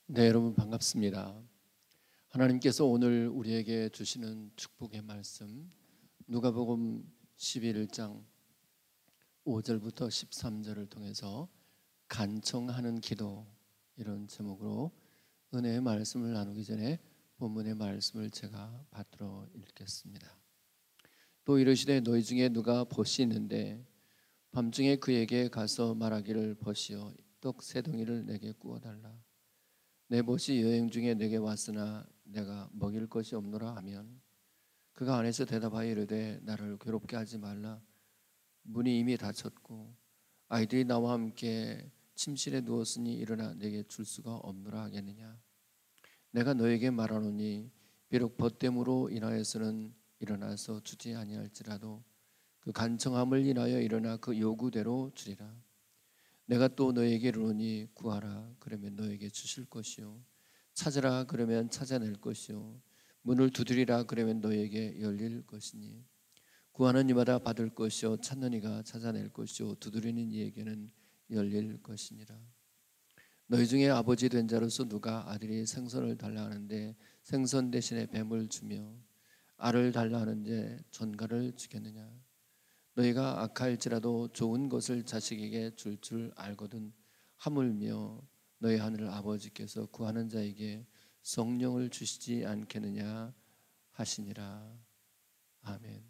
네, 여러분 반갑습니다. 하나님께서 오늘 우리에게 주시는 축복의 말씀, 누가복음 11장 5절부터 13절을 통해서 간청하는 기도, 이런 제목으로 은혜의 말씀을 나누기 전에 본문의 말씀을 제가 받들어 읽겠습니다. 또 이르시되 너희 중에 누가 벗이 있는데 밤중에 그에게 가서 말하기를 벗이여 떡 세 덩이를 내게 구워달라. 내 벗이 여행 중에 내게 왔으나 내가 먹일 것이 없노라 하면 그가 안에서 대답하여 이르되 나를 괴롭게 하지 말라. 문이 이미 닫혔고 아이들이 나와 함께 침실에 누웠으니 일어나 내게 줄 수가 없노라 하겠느냐. 내가 너에게 말하노니 비록 벗됨으로 인하여서는 일어나서 주지 아니할지라도 그 간청함을 인하여 일어나 그 요구대로 주리라. 내가 또 너에게 이르노니 구하라 그러면 너에게 주실 것이요 찾으라 그러면 찾아낼 것이요 문을 두드리라 그러면 너에게 열릴 것이니 구하는 이마다 받을 것이요 찾는 이가 찾아낼 것이요 두드리는 이에게는 열릴 것이니라. 너희 중에 아버지 된 자로서 누가 아들이 생선을 달라 하는데 생선 대신에 뱀을 주며 알을 달라 하는데 전갈을 주겠느냐. 너희가 악할지라도 좋은 것을 자식에게 줄 알거든 하물며 너희 하늘 아버지께서 구하는 자에게 성령을 주시지 않겠느냐 하시니라. 아멘.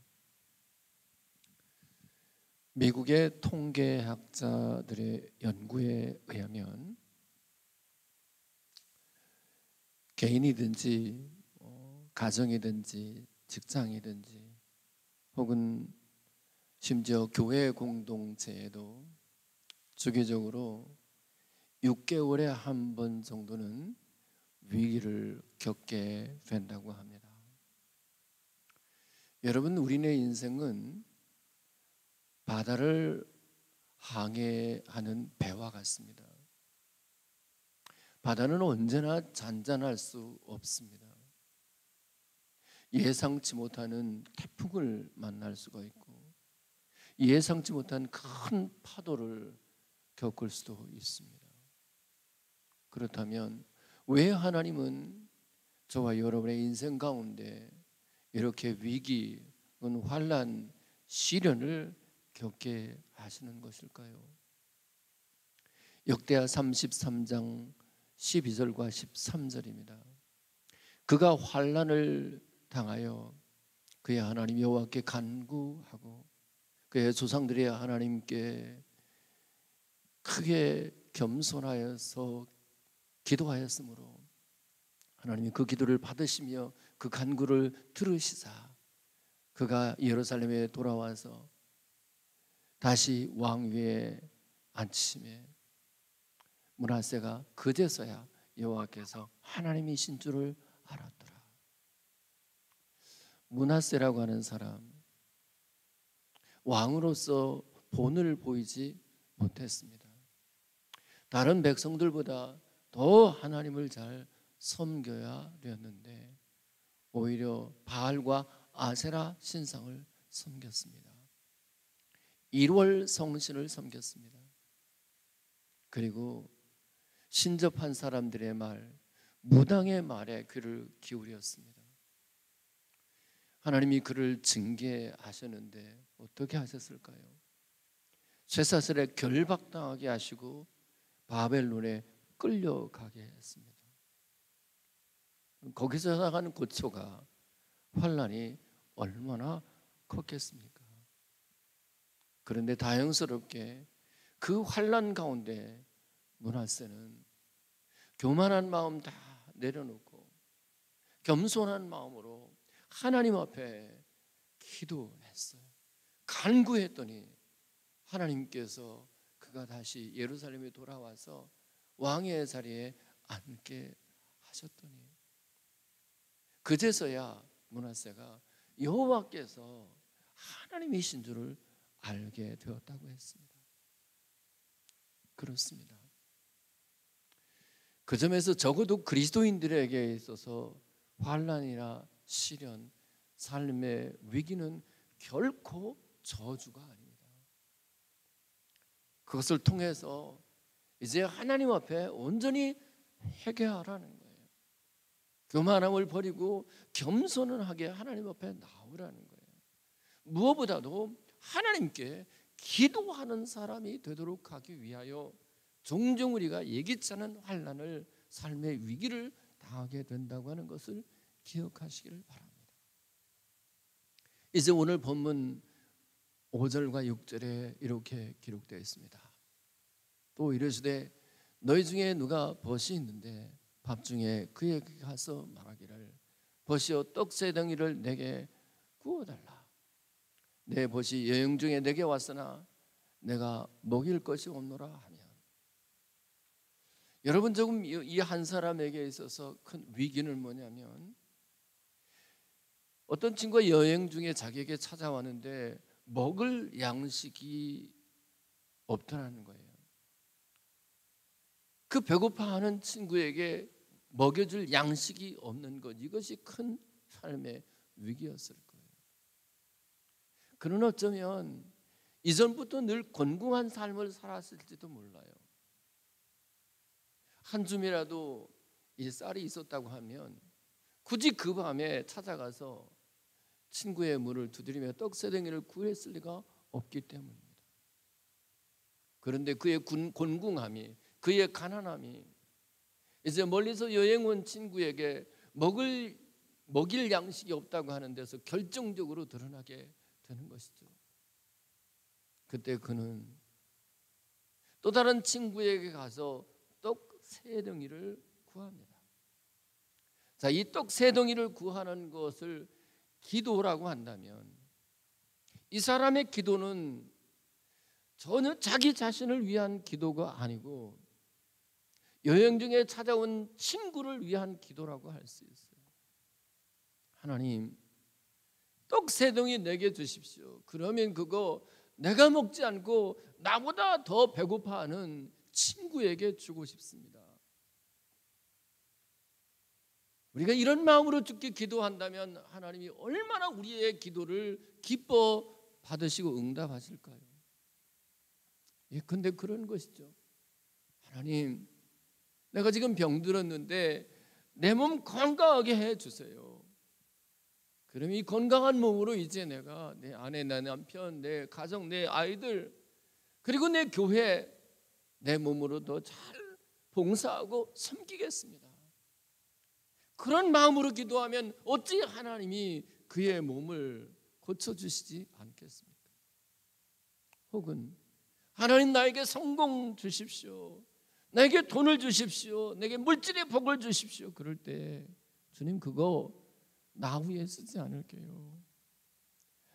미국의 통계학자들의 연구에 의하면 개인이든지 가정이든지 직장이든지 혹은 심지어 교회 공동체에도 주기적으로 6개월에 한 번 정도는 위기를 겪게 된다고 합니다. 여러분, 우리네 인생은 바다를 항해하는 배와 같습니다. 바다는 언제나 잔잔할 수 없습니다. 예상치 못하는 태풍을 만날 수가 있고 예상치 못한 큰 파도를 겪을 수도 있습니다. 그렇다면 왜 하나님은 저와 여러분의 인생 가운데 이렇게 위기, 환난, 시련을 겪게 하시는 것일까요? 역대하 33장 12절과 13절입니다. 그가 환난을 당하여 그의 하나님 여호와께 간구하고 그의 조상들이 하나님께 크게 겸손하여서 기도하였으므로 하나님이 그 기도를 받으시며 그 간구를 들으시사 그가 예루살렘에 돌아와서 다시 왕위에 앉히심에 므낫세가 그제서야 여호와께서 하나님이신 줄을 알았더라. 므낫세라고 하는 사람, 왕으로서 본을 보이지 못했습니다. 다른 백성들보다 더 하나님을 잘 섬겨야 되었는데 오히려 바알과 아세라 신상을 섬겼습니다. 1월 성신을 섬겼습니다. 그리고 신접한 사람들의 말, 무당의 말에 귀를 기울였습니다. 하나님이 그를 징계하셨는데 어떻게 하셨을까요? 쇠사슬에 결박당하게 하시고 바벨론에 끌려가게 했습니다. 거기서 나가는 고초가 환난이 얼마나 컸겠습니까? 그런데 다행스럽게 그 환난 가운데 므낫세는 교만한 마음 다 내려놓고 겸손한 마음으로 하나님 앞에 기도했어요. 간구했더니 하나님께서 그가 다시 예루살렘에 돌아와서 왕의 자리에 앉게 하셨더니 그제서야 므낫세가 여호와께서 하나님이신 줄을 알게 되었다고 했습니다. 그렇습니다. 그 점에서 적어도 그리스도인들에게 있어서 환난이나 시련, 삶의 위기는 결코 저주가 아닙니다. 그것을 통해서 이제 하나님 앞에 온전히 회개하라는 거예요. 교만함을 버리고 겸손하게 하나님 앞에 나오라는 거예요. 무엇보다도 하나님께 기도하는 사람이 되도록 하기 위하여 종종 우리가 예기치 않은 환난을, 삶의 위기를 당하게 된다고 하는 것을 기억하시기를 바랍니다. 이제 오늘 본문 5절과 6절에 이렇게 기록되어 있습니다. 또 이르시되 너희 중에 누가 벗이 있는데 밤중에 그에게 가서 말하기를 벗이여 떡 세 덩이를 내게 구워달라. 내 벗이 여행 중에 내게 왔으나 내가 먹일 것이 없노라 하면, 여러분 조금 이 한 사람에게 있어서 큰 위기는 뭐냐면 어떤 친구가 여행 중에 자기에게 찾아왔는데 먹을 양식이 없더라는 거예요. 그 배고파하는 친구에게 먹여줄 양식이 없는 것, 이것이 큰 삶의 위기였을 거예요. 그는 어쩌면 이전부터 늘 곤궁한 삶을 살았을지도 몰라요. 한 줌이라도 이 쌀이 있었다고 하면 굳이 그 밤에 찾아가서 친구의 문을 두드리며 떡 세 덩이를 구했을 리가 없기 때문입니다. 그런데 그의 곤궁함이, 그의 가난함이 이제 멀리서 여행 온 친구에게 먹일 양식이 없다고 하는 데서 결정적으로 드러나게 되는 것이죠. 그때 그는 또 다른 친구에게 가서 떡 세 덩이를 구합니다. 자, 이 떡 세 덩이를 구하는 것을 기도라고 한다면 이 사람의 기도는 전혀 자기 자신을 위한 기도가 아니고 여행 중에 찾아온 친구를 위한 기도라고 할 수 있어요. 하나님, 떡 세 덩이 내게 주십시오. 그러면 그거 내가 먹지 않고 나보다 더 배고파하는 친구에게 주고 싶습니다. 우리가 이런 마음으로 주께 기도한다면 하나님이 얼마나 우리의 기도를 기뻐 받으시고 응답하실까요? 예, 근데 그런 것이죠. 하나님, 내가 지금 병들었는데 내 몸 건강하게 해주세요. 그럼 이 건강한 몸으로 이제 내가 내 아내, 내 남편, 내 가정, 내 아이들, 그리고 내 교회, 내 몸으로 더 잘 봉사하고 섬기겠습니다. 그런 마음으로 기도하면 어찌 하나님이 그의 몸을 고쳐주시지 않겠습니까? 혹은 하나님, 나에게 성공 주십시오, 나에게 돈을 주십시오, 내게 물질의 복을 주십시오. 그럴 때 주님, 그거 나 위해 쓰지 않을게요.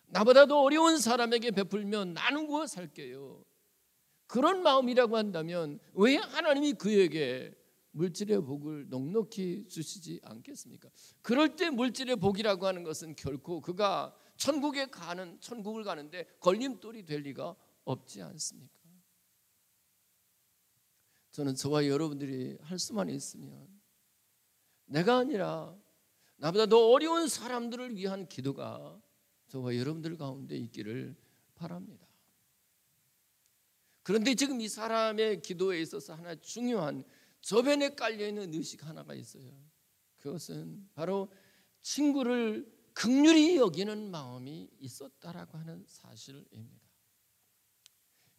나보다도 어려운 사람에게 베풀면 나누고 살게요. 그런 마음이라고 한다면 왜 하나님이 그에게 물질의 복을 넉넉히 주시지 않겠습니까? 그럴 때 물질의 복이라고 하는 것은 결코 그가 천국을 가는데 걸림돌이 될 리가 없지 않습니까? 저는 저와 여러분들이 할 수만 있으면 내가 아니라 나보다 더 어려운 사람들을 위한 기도가 저와 여러분들 가운데 있기를 바랍니다. 그런데 지금 이 사람의 기도에 있어서 하나 중요한 저변에 깔려있는 의식 하나가 있어요. 그것은 바로 친구를 긍휼히 여기는 마음이 있었다라고 하는 사실입니다.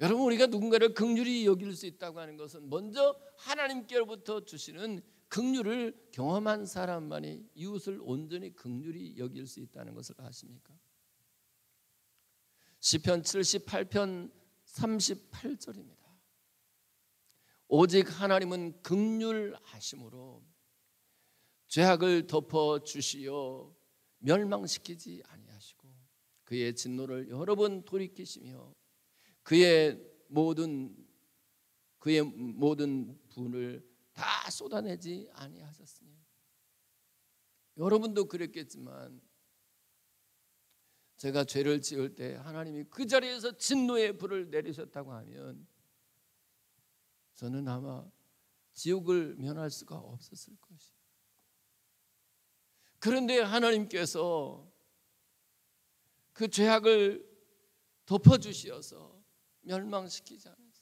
여러분, 우리가 누군가를 긍휼히 여길 수 있다고 하는 것은 먼저 하나님께로부터 주시는 긍휼을 경험한 사람만이 이웃을 온전히 긍휼히 여길 수 있다는 것을 아십니까? 시편 78편 38절입니다. 오직 하나님은 긍휼하심으로 죄악을 덮어 주시어 멸망시키지 아니하시고 그의 진노를 여러 번 돌이키시며 그의 모든 그의 모든 분을 다 쏟아내지 아니하셨으니. 여러분도 그랬겠지만 제가 죄를 지을 때 하나님이 그 자리에서 진노의 불을 내리셨다고 하면 저는 아마 지옥을 면할 수가 없었을 것이에요. 그런데 하나님께서 그 죄악을 덮어주시어서 멸망시키지 않았어요.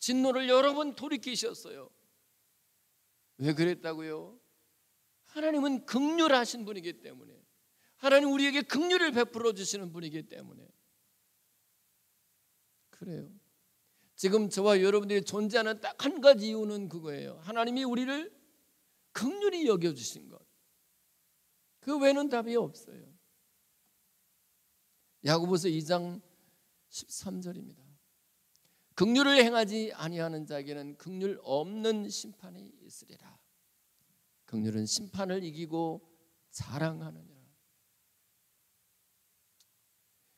진노를 여러 번 돌이키셨어요. 왜 그랬다고요? 하나님은 긍휼하신 분이기 때문에, 하나님 우리에게 긍휼을 베풀어 주시는 분이기 때문에 그래요. 지금 저와 여러분들이 존재하는 딱 한 가지 이유는 그거예요. 하나님이 우리를 긍휼히 여겨주신 것. 그 외에는 답이 없어요. 야고보서 2장 13절입니다. 긍휼을 행하지 아니하는 자에게는 긍휼 없는 심판이 있으리라. 긍휼은 심판을 이기고 자랑하느니라.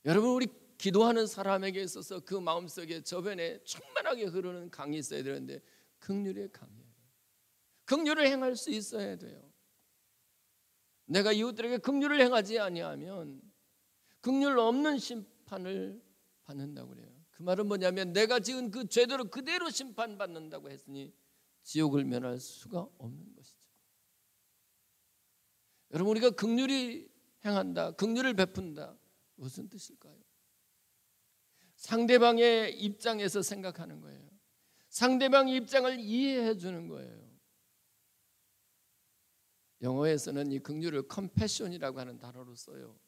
여러분, 우리 기도하는 사람에게 있어서 그 마음속에 저변에 충만하게 흐르는 강이 있어야 되는데 긍휼의 강이에요. 긍휼을 행할 수 있어야 돼요. 내가 이웃들에게 긍휼을 행하지 아니하면 긍휼 없는 심판을 받는다고 그래요. 그 말은 뭐냐면 내가 지은 그 죄대로 그대로 심판받는다고 했으니 지옥을 면할 수가 없는 것이죠. 여러분, 우리가 긍휼히 행한다, 긍휼을 베푼다, 무슨 뜻일까요? 상대방의 입장에서 생각하는 거예요. 상대방의 입장을 이해해 주는 거예요. 영어에서는 이 긍휼을 컴패션이라고 하는 단어로 써요.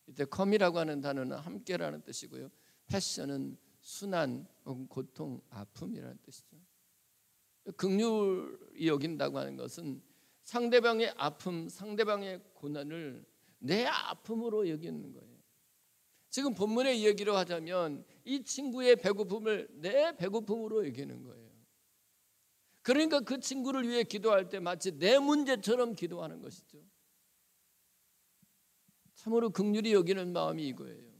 이때 컴이라고 하는 단어는 함께라는 뜻이고요, 패션은 순한 혹은 고통, 아픔이라는 뜻이죠. 긍휼히 여긴다고 하는 것은 상대방의 아픔, 상대방의 고난을 내 아픔으로 여기는 거예요. 지금 본문의 얘기로 하자면 이 친구의 배고픔을 내 배고픔으로 여기는 거예요. 그러니까 그 친구를 위해 기도할 때 마치 내 문제처럼 기도하는 것이죠. 참으로 긍휼히 여기는 마음이 이거예요.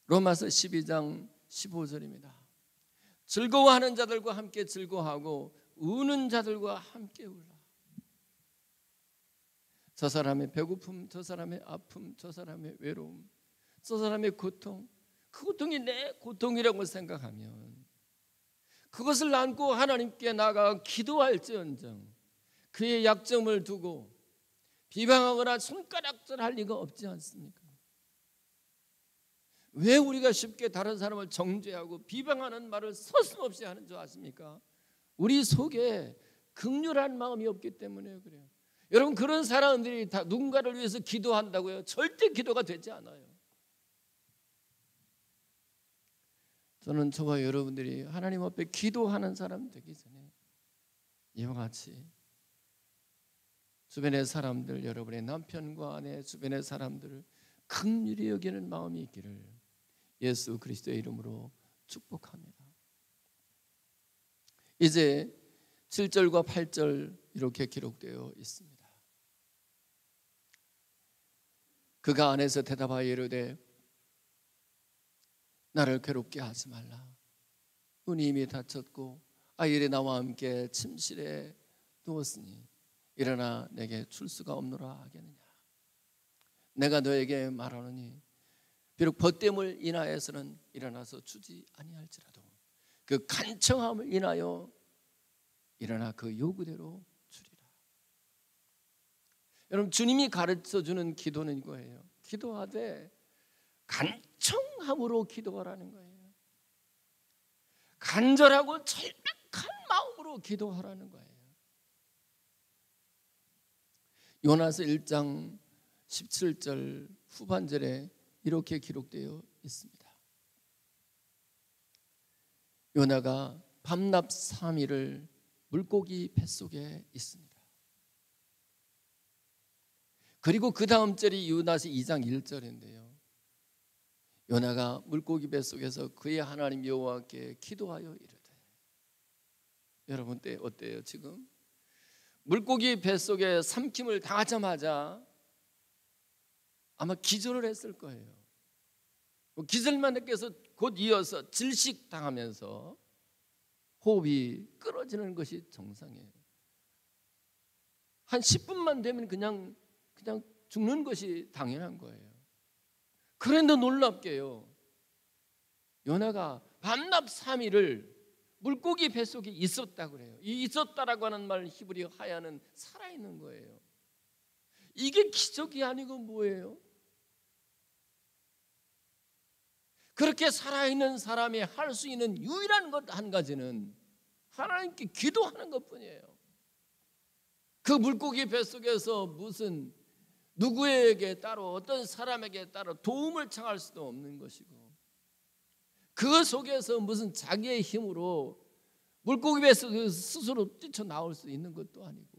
로마서 12장 15절입니다. 즐거워하는 자들과 함께 즐거워하고 우는 자들과 함께 울라. 저 사람의 배고픔, 저 사람의 아픔, 저 사람의 외로움, 저 사람의 고통, 그 고통이 내 고통이라고 생각하면 그것을 안고 하나님께 나아가 기도할지언정 그의 약점을 두고 비방하거나 손가락질할 리가 없지 않습니까? 왜 우리가 쉽게 다른 사람을 정죄하고 비방하는 말을 서슴없이 하는 줄 아십니까? 우리 속에 긍휼한 마음이 없기 때문에 그래요. 여러분, 그런 사람들이 다 누군가를 위해서 기도한다고요? 절대 기도가 되지 않아요. 저는 저와 여러분들이 하나님 앞에 기도하는 사람 되기 전에 이와 같이 주변의 사람들, 여러분의 남편과 아내, 주변의 사람들을 긍휼히 여기는 마음이 있기를 예수 그리스도의 이름으로 축복합니다. 이제 7절과 8절 이렇게 기록되어 있습니다. 그가 안에서 대답하여 이르되 나를 괴롭게 하지 말라. 눈이 이미 다쳤고 아이들이 나와 함께 침실에 누웠으니 일어나 내게 줄 수가 없노라 하겠느냐. 내가 너에게 말하노니 비록 벗됨을 인하여서는 일어나서 주지 아니할지라도 그 간청함을 인하여 일어나 그 요구대로 주리라. 여러분, 주님이 가르쳐주는 기도는 이거예요. 기도하되 간청함으로 기도하라는 거예요. 간절하고 절박한 마음으로 기도하라는 거예요. 요나서 1장 17절 후반절에 이렇게 기록되어 있습니다. 요나가 밤낮 3일을 물고기 뱃속에 있습니다. 그리고 그 다음 절이 요나서 2장 1절인데요. 요나가 물고기 뱃속에서 그의 하나님 여호와께 기도하여 이르되. 여러분 때 어때요? 지금 물고기 뱃속에 삼킴을 당하자마자 아마 기절을 했을 거예요. 기sel만에게서 곧 이어서 질식당하면서 호흡이 끊어지는 것이 정상이에요. 한 10분만 되면 그냥 죽는 것이 당연한 거예요. 그런데 놀랍게요, 요나가 밤낮 3일을 물고기 뱃속에 있었다고 그래요. 이 있었다라고 하는 말 히브리 하야는 살아있는 거예요. 이게 기적이 아니고 뭐예요? 그렇게 살아있는 사람이 할 수 있는 유일한 것 한 가지는 하나님께 기도하는 것뿐이에요. 그 물고기 뱃속에서 무슨 누구에게 따로 어떤 사람에게 따로 도움을 청할 수도 없는 것이고, 그 속에서 무슨 자기의 힘으로 물고기 뱃속에서 스스로 뛰쳐나올 수 있는 것도 아니고,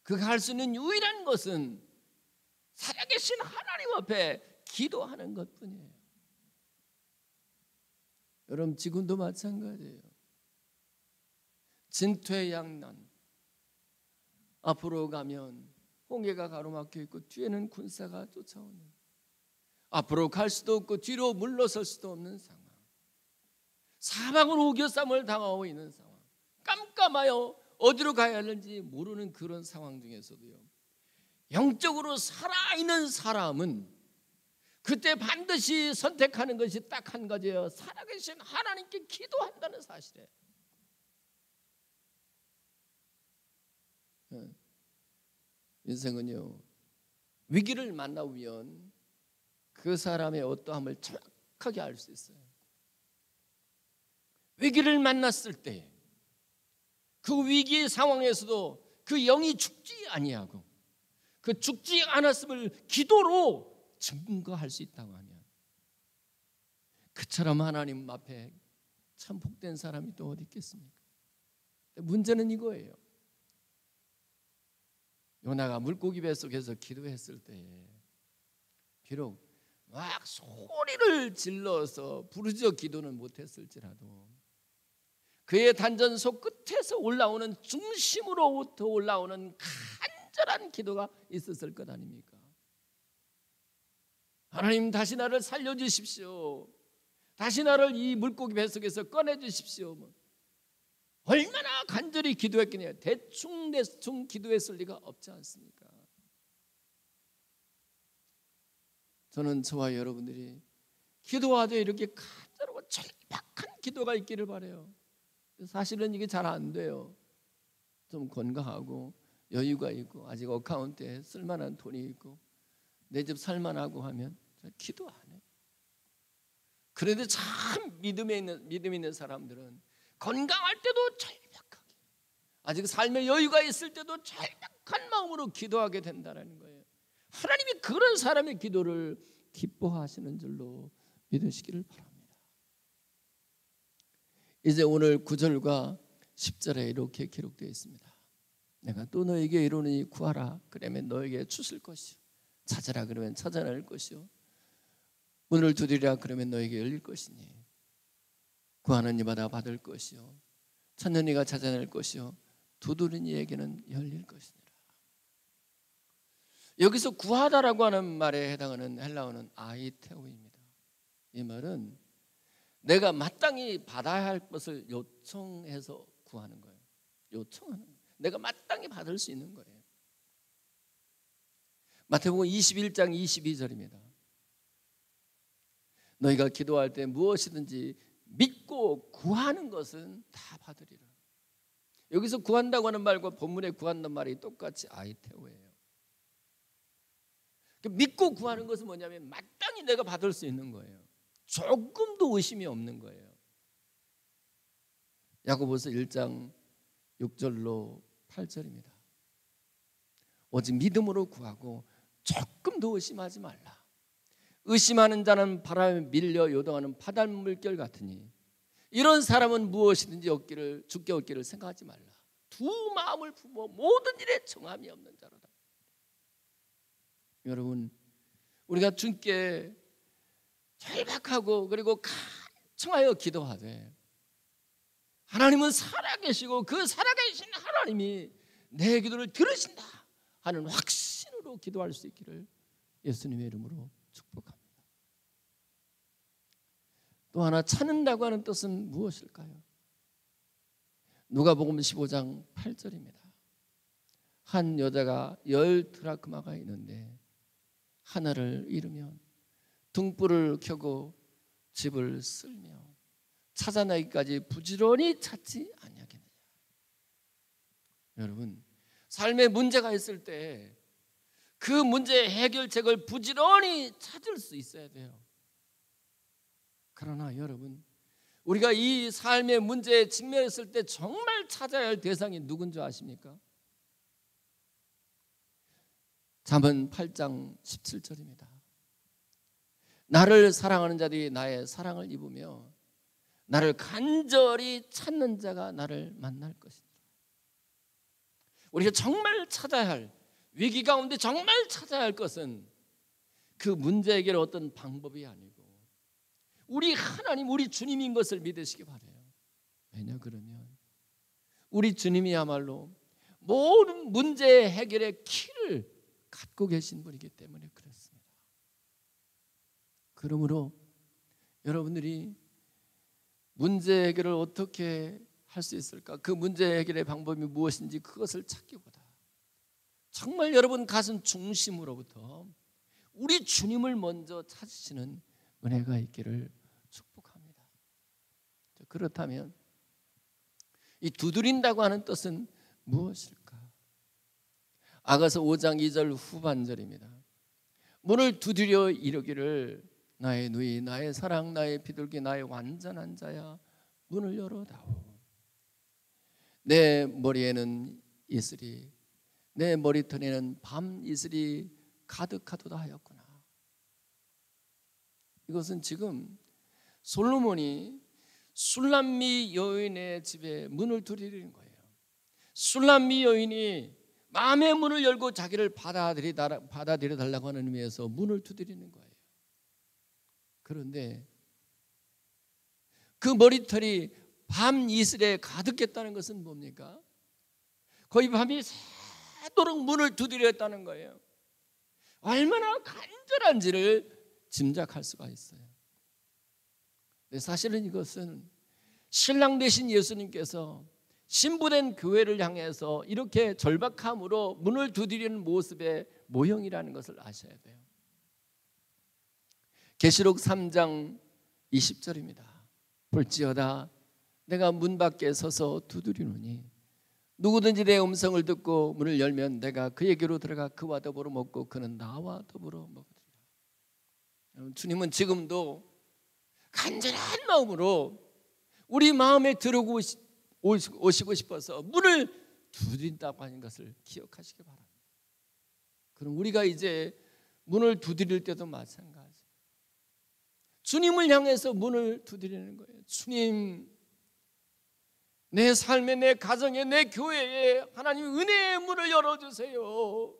그가 할 수 있는 유일한 것은 살아계신 하나님 앞에 기도하는 것뿐이에요. 여러분, 지금도 마찬가지예요. 진퇴양난, 앞으로 가면 홍해가 가로막혀 있고 뒤에는 군사가 쫓아오는, 앞으로 갈 수도 없고 뒤로 물러설 수도 없는 상황, 사방으로 우겨쌈을 당하고 있는 상황, 깜깜하여 어디로 가야 하는지 모르는 그런 상황 중에서도요, 영적으로 살아있는 사람은 그때 반드시 선택하는 것이 딱 한 가지예요. 살아계신 하나님께 기도한다는 사실이에요. 인생은요, 위기를 만나면 그 사람의 어떠함을 정확하게 알 수 있어요. 위기를 만났을 때 그 위기의 상황에서도 그 영이 죽지 아니하고 그 죽지 않았음을 기도로 증거할 수 있다고 하면, 그처럼 하나님 앞에 참 복된 사람이 또 어디 있겠습니까? 문제는 이거예요. 요나가 물고기 뱃속에서 기도했을 때 비록 막 소리를 질러서 부르짖어 기도는 못했을지라도 그의 단전소 끝에서 올라오는, 중심으로부터 올라오는 간절한 기도가 있었을 것 아닙니까? 하나님, 다시 나를 살려주십시오. 다시 나를 이 물고기 뱃속에서 꺼내주십시오. 얼마나 간절히 기도했겠냐. 대충 기도했을 리가 없지 않습니까? 저는 저와 여러분들이 기도할 때 이렇게 간절하고 절박한 기도가 있기를 바라요. 사실은 이게 잘 안 돼요. 좀 건강하고 여유가 있고 아직 어카운트에 쓸만한 돈이 있고 내 집 살만하고 하면 기도 안 해요. 그런데 참 믿음 있는 사람들은 건강할 때도 절박하게, 아직 삶의 여유가 있을 때도 절박한 마음으로 기도하게 된다는 거예요. 하나님이 그런 사람의 기도를 기뻐하시는 줄로 믿으시기를 바랍니다. 이제 오늘 9절과 10절에 이렇게 기록되어 있습니다. 내가 또 너에게 이르노니 구하라 그러면 너에게 주실 것이요, 찾으라 그러면 찾아낼 것이요, 문을 두드리라 그러면 너에게 열릴 것이니, 구하는 이마다 받을 것이요, 찾는 이가 찾아낼 것이요, 두드리는 이에게는 열릴 것이니라. 여기서 구하다라고 하는 말에 해당하는 헬라어는 아이테오입니다. 이 말은 내가 마땅히 받아야 할 것을 요청해서 구하는 거예요. 요청하는 거예요. 내가 마땅히 받을 수 있는 거예요. 마태복음 21장 22절입니다. 너희가 기도할 때 무엇이든지 믿고 구하는 것은 다 받으리라. 여기서 구한다고 하는 말과 본문에 구한다는 말이 똑같이 아이테오예요. 믿고 구하는 것은 뭐냐면 마땅히 내가 받을 수 있는 거예요. 조금도 의심이 없는 거예요. 야고보서 1장 6절로 8절입니다. 오직 믿음으로 구하고 조금도 의심하지 말라. 의심하는 자는 바람에 밀려 요동하는 바닷물결 같으니 이런 사람은 무엇이든지 주께 얻기를 생각하지 말라. 두 마음을 품어 모든 일에 정함이 없는 자로다. 여러분, 우리가 주께 절박하고 그리고 간청하여 기도하되 하나님은 살아계시고 그 살아계신 하나님이 내 기도를 들으신다 하는 확신으로 기도할 수 있기를 예수님의 이름으로 축복합니다. 또 하나 찾는다고 하는 뜻은 무엇일까요? 누가복음 15장 8절입니다. 한 여자가 10드라크마가 있는데 하나를 잃으면 등불을 켜고 집을 쓸며 찾아내기까지 부지런히 찾지 아니하겠느냐. 여러분, 삶에 문제가 있을 때 그 문제의 해결책을 부지런히 찾을 수 있어야 돼요. 그러나 여러분, 우리가 이 삶의 문제에 직면했을 때 정말 찾아야 할 대상이 누군지 아십니까? 잠언 8장 17절입니다. 나를 사랑하는 자들이 나의 사랑을 입으며 나를 간절히 찾는 자가 나를 만날 것이다. 우리가 정말 찾아야 할, 위기 가운데 정말 찾아야 할 것은 그 문제 해결의 어떤 방법이 아니고 우리 하나님, 우리 주님인 것을 믿으시기 바라요. 왜냐 그러면 우리 주님이야말로 모든 문제 해결의 키를 갖고 계신 분이기 때문에 그렇습니다. 그러므로 여러분들이 문제 해결을 어떻게 할 수 있을까? 그 문제 해결의 방법이 무엇인지 그것을 찾기보다 정말 여러분 가슴 중심으로부터 우리 주님을 먼저 찾으시는 은혜가 있기를 축복합니다. 그렇다면 이 두드린다고 하는 뜻은 무엇일까? 아가서 5장 2절 후반절입니다. 문을 두드려 이르기를 나의 누이, 나의 사랑, 나의 비둘기, 나의 완전한 자야, 문을 열어다오. 내 머리에는 이슬이, 내 머리털에는 밤 이슬이 가득하도다 하였구나. 이것은 지금 솔로몬이 술람미 여인의 집에 문을 두드리는 거예요. 술람미 여인이 마음의 문을 열고 자기를 받아들여 달라고 하는 의미에서 문을 두드리는 거예요. 그런데 그 머리털이 밤 이슬에 가득했다는 것은 뭡니까? 거의 밤이 새도록 문을 두드렸다는 거예요. 얼마나 간절한지를 짐작할 수가 있어요. 근데 사실은 이것은 신랑 되신 예수님께서 신부된 교회를 향해서 이렇게 절박함으로 문을 두드리는 모습의 모형이라는 것을 아셔야 돼요. 계시록 3장 20절입니다. 볼지어다 내가 문 밖에 서서 두드리노니 누구든지 내 음성을 듣고 문을 열면 내가 그에게로 들어가 그와 더불어 먹고 그는 나와 더불어 먹으리라. 주님은 지금도 간절한 마음으로 우리 마음에 들어오시고 싶어서 문을 두드린다고 하는 것을 기억하시기 바랍니다. 그럼 우리가 이제 문을 두드릴 때도 마찬가지. 주님을 향해서 문을 두드리는 거예요. 주님, 내 삶에, 내 가정에, 내 교회에 하나님 은혜의 문을 열어주세요.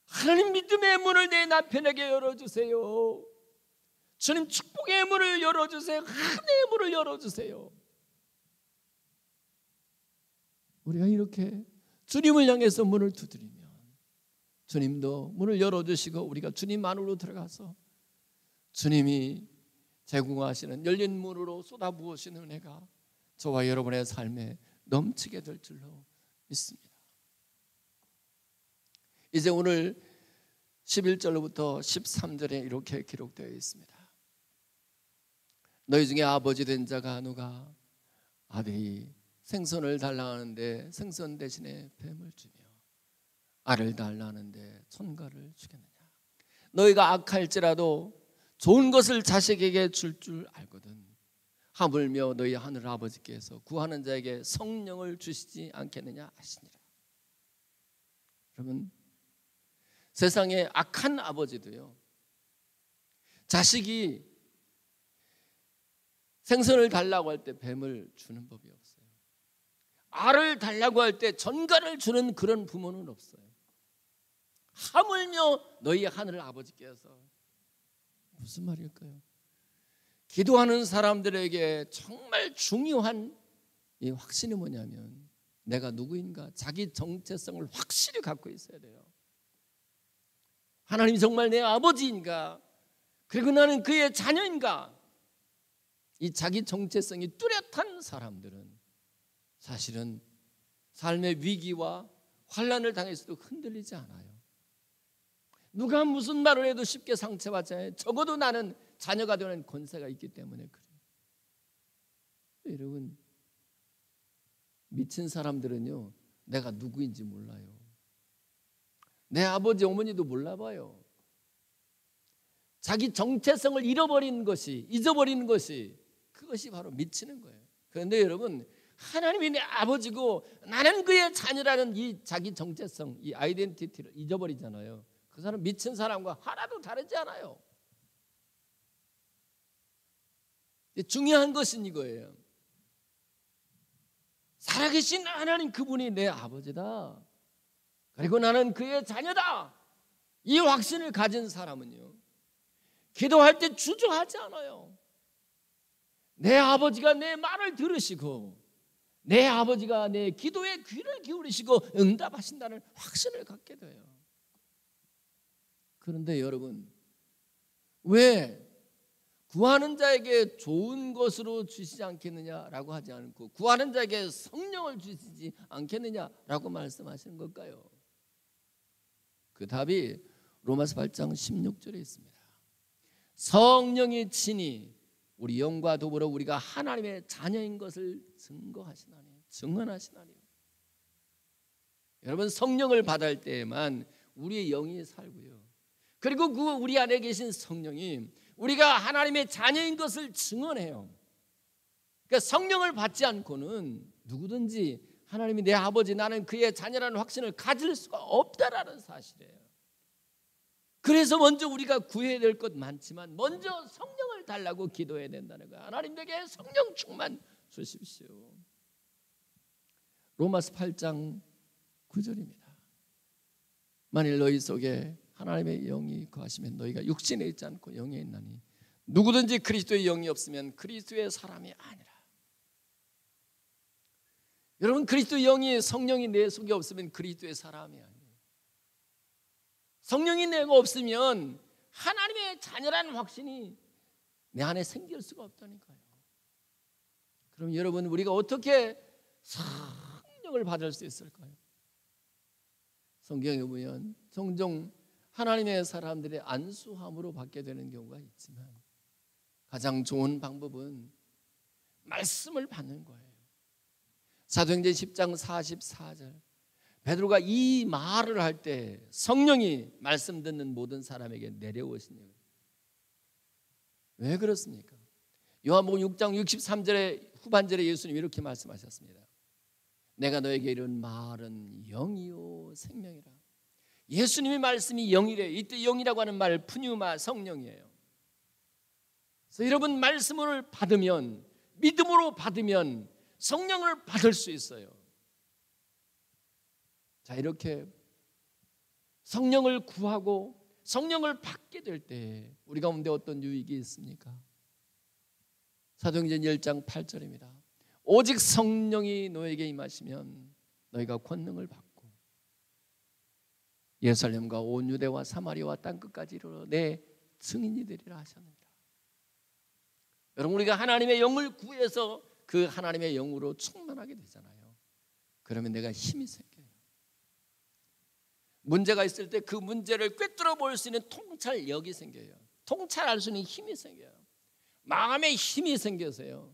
하나님 믿음의 문을 내 남편에게 열어주세요. 주님 축복의 문을 열어주세요. 하나님의 문을 열어주세요. 우리가 이렇게 주님을 향해서 문을 두드리면 주님도 문을 열어주시고 우리가 주님 안으로 들어가서 주님이 제공하시는 열린 문으로 쏟아부으시는 은혜가 저와 여러분의 삶에 넘치게 될 줄로 믿습니다. 이제 오늘 11절로부터 13절에 이렇게 기록되어 있습니다. 너희 중에 아버지 된 자가 누가 아들이 생선을 달라하는데 생선 대신에 뱀을 주며 알을 달라하는데 촌가를 주겠느냐. 너희가 악할지라도 좋은 것을 자식에게 줄 알거든 하물며 너희 하늘 아버지께서 구하는 자에게 성령을 주시지 않겠느냐 하시니라. 여러분, 세상에 악한 아버지도요, 자식이 생선을 달라고 할 때 뱀을 주는 법이 없어요. 알을 달라고 할 때 전갈을 주는 그런 부모는 없어요. 하물며 너희 하늘 아버지께서. 무슨 말일까요? 기도하는 사람들에게 정말 중요한 이 확신이 뭐냐면 내가 누구인가, 자기 정체성을 확실히 갖고 있어야 돼요. 하나님이 정말 내 아버지인가, 그리고 나는 그의 자녀인가, 이 자기 정체성이 뚜렷한 사람들은 사실은 삶의 위기와 환난을 당했어도 흔들리지 않아요. 누가 무슨 말을 해도 쉽게 상처받지 않아요. 적어도 나는 자녀가 되는 권세가 있기 때문에 그래요. 여러분, 미친 사람들은요, 내가 누구인지 몰라요. 내 아버지 어머니도 몰라봐요. 자기 정체성을 잊어버리는 것이 그것이 바로 미치는 거예요. 그런데 여러분, 하나님이 내 아버지고 나는 그의 자녀라는 이 자기 정체성, 이 아이덴티티를 잊어버리잖아요. 그 사람 미친 사람과 하나도 다르지 않아요. 중요한 것은 이거예요. 살아계신 하나님, 그분이 내 아버지다, 그리고 나는 그의 자녀다, 이 확신을 가진 사람은요, 기도할 때 주저하지 않아요. 내 아버지가 내 말을 들으시고 내 아버지가 내 기도에 귀를 기울이시고 응답하신다는 확신을 갖게 돼요. 그런데 여러분, 왜 구하는 자에게 좋은 것으로 주시지 않겠느냐라고 하지 않고 구하는 자에게 성령을 주시지 않겠느냐라고 말씀하시는 걸까요? 그 답이 로마서 8장 16절에 있습니다. 성령이 친히 우리 영과 더불어 우리가 하나님의 자녀인 것을 증언하시나니. 여러분, 성령을 받을 때에만 우리의 영이 살고요, 그리고 그 우리 안에 계신 성령이 우리가 하나님의 자녀인 것을 증언해요. 그러니까 성령을 받지 않고는 누구든지 하나님이 내 아버지, 나는 그의 자녀라는 확신을 가질 수가 없다라는 사실이에요. 그래서 먼저 우리가 구해야 될 것 많지만 먼저 성령을 달라고 기도해야 된다는 거예요. 하나님 내게 성령 충만 주십시오. 로마서 8장 9절입니다. 만일 너희 속에 하나님의 영이 거하시면 너희가 육신에 있지 않고 영에 있나니 누구든지 그리스도의 영이 없으면 그리스도의 사람이 아니라. 여러분, 그리스도의 영이, 성령이 내 속에 없으면 그리스도의 사람이 아니에요. 성령이 내가 없으면 하나님의 자녀라는 확신이 내 안에 생길 수가 없다니까요. 그럼 여러분, 우리가 어떻게 성령을 받을 수 있을까요? 성경에 보면 종종 하나님의 사람들의 안수함으로 받게 되는 경우가 있지만 가장 좋은 방법은 말씀을 받는 거예요. 사도행전 10장 44절, 베드로가 이 말을 할 때 성령이 말씀 듣는 모든 사람에게 내려오시네요. 왜 그렇습니까? 요한복음 6장 63절의 후반절에 예수님이 이렇게 말씀하셨습니다. 내가 너에게 이른 말은 영이요 생명이라. 예수님의 말씀이 영이래요. 이때 영이라고 하는 말 푸뉴마, 성령이에요. 그래서 여러분, 말씀을 받으면, 믿음으로 받으면 성령을 받을 수 있어요. 자, 이렇게 성령을 구하고 성령을 받게 될 때 우리 가운데 어떤 유익이 있습니까? 사도행전 1장 8절입니다. 오직 성령이 너에게 임하시면 너희가 권능을 받고 예루살렘과 온 유대와 사마리아와 땅끝까지 이르러 내 증인이 되리라 하셨느니라. 여러분, 우리가 하나님의 영을 구해서 그 하나님의 영으로 충만하게 되잖아요. 그러면 내가 힘이 생겨요. 문제가 있을 때 그 문제를 꿰뚫어 볼 수 있는 통찰력이 생겨요. 통찰할 수 있는 힘이 생겨요. 마음에 힘이 생겨서요,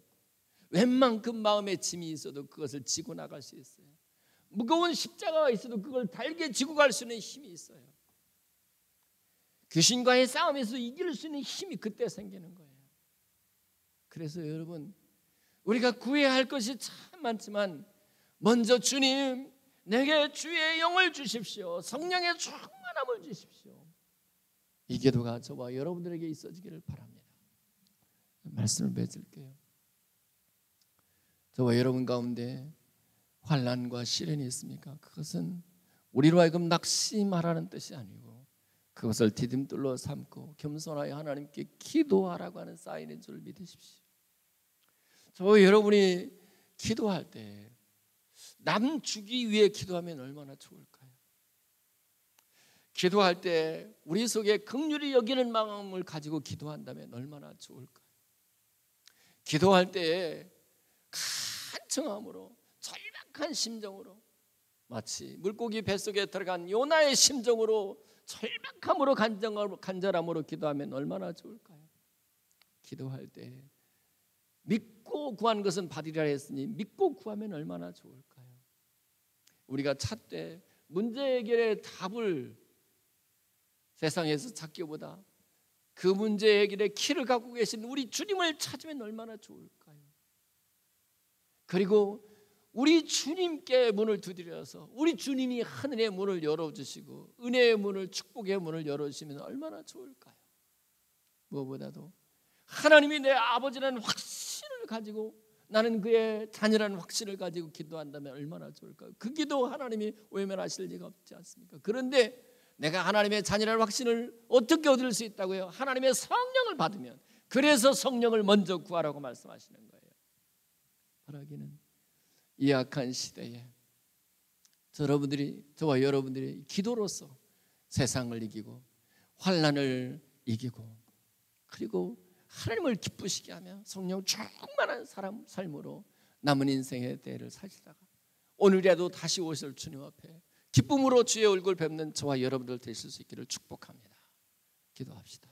웬만큼 마음에 짐이 있어도 그것을 지고 나갈 수 있어요. 무거운 십자가가 있어도 그걸 달게 지고 갈 수 있는 힘이 있어요. 귀신과의 싸움에서 이길 수 있는 힘이 그때 생기는 거예요. 그래서 여러분, 우리가 구해야 할 것이 참 많지만 먼저 주님, 내게 주의 영을 주십시오. 성령의 충만함을 주십시오. 이 기도가 저와 여러분들에게 있어지기를 바랍니다. 말씀을 맺을게요. 저와 여러분 가운데 환난과 시련이 있습니까? 그것은 우리로 하여금 낙심하라는 뜻이 아니고 그것을 디딤돌로 삼고 겸손하여 하나님께 기도하라고 하는 사인인 줄 믿으십시오. 저와 여러분이 기도할 때 남 주기 위해 기도하면 얼마나 좋을까요? 기도할 때 우리 속에 긍휼히 여기는 마음을 가지고 기도한다면 얼마나 좋을까요? 기도할 때에 간청함으로 절박한 심정으로, 마치 물고기 뱃속에 들어간 요나의 심정으로 절박함으로 간절함으로 기도하면 얼마나 좋을까요? 기도할 때 믿고 구한 것은 받으리라 했으니 믿고 구하면 얼마나 좋을까요? 우리가 찾되 문제 해결의 답을 세상에서 찾기보다 그 문제 해결의 키를 갖고 계신 우리 주님을 찾으면 얼마나 좋을까요? 그리고 우리 주님께 문을 두드려서 우리 주님이 하늘의 문을 열어주시고 은혜의 문을, 축복의 문을 열어주시면 얼마나 좋을까요? 무엇보다도 하나님이 내 아버지라는 확신을 가지고 나는 그의 자녀라는 확신을 가지고 기도한다면 얼마나 좋을까요? 그 기도 하나님이 외면하실 리가 없지 않습니까? 그런데 내가 하나님의 자녀라는 확신을 어떻게 얻을 수 있다고요? 하나님의 성령을 받으면. 그래서 성령을 먼저 구하라고 말씀하시는 거예요. 바라기는 이 악한 시대에 저와 여러분들이 기도로서 세상을 이기고 환난을 이기고 그리고 하나님을 기쁘시게 하며 성령 충만한 삶으로 남은 인생의 때를 사시다가 오늘이라도 다시 오실 주님 앞에 기쁨으로 주의 얼굴 뵙는 저와 여러분들 되실 수 있기를 축복합니다. 기도합시다.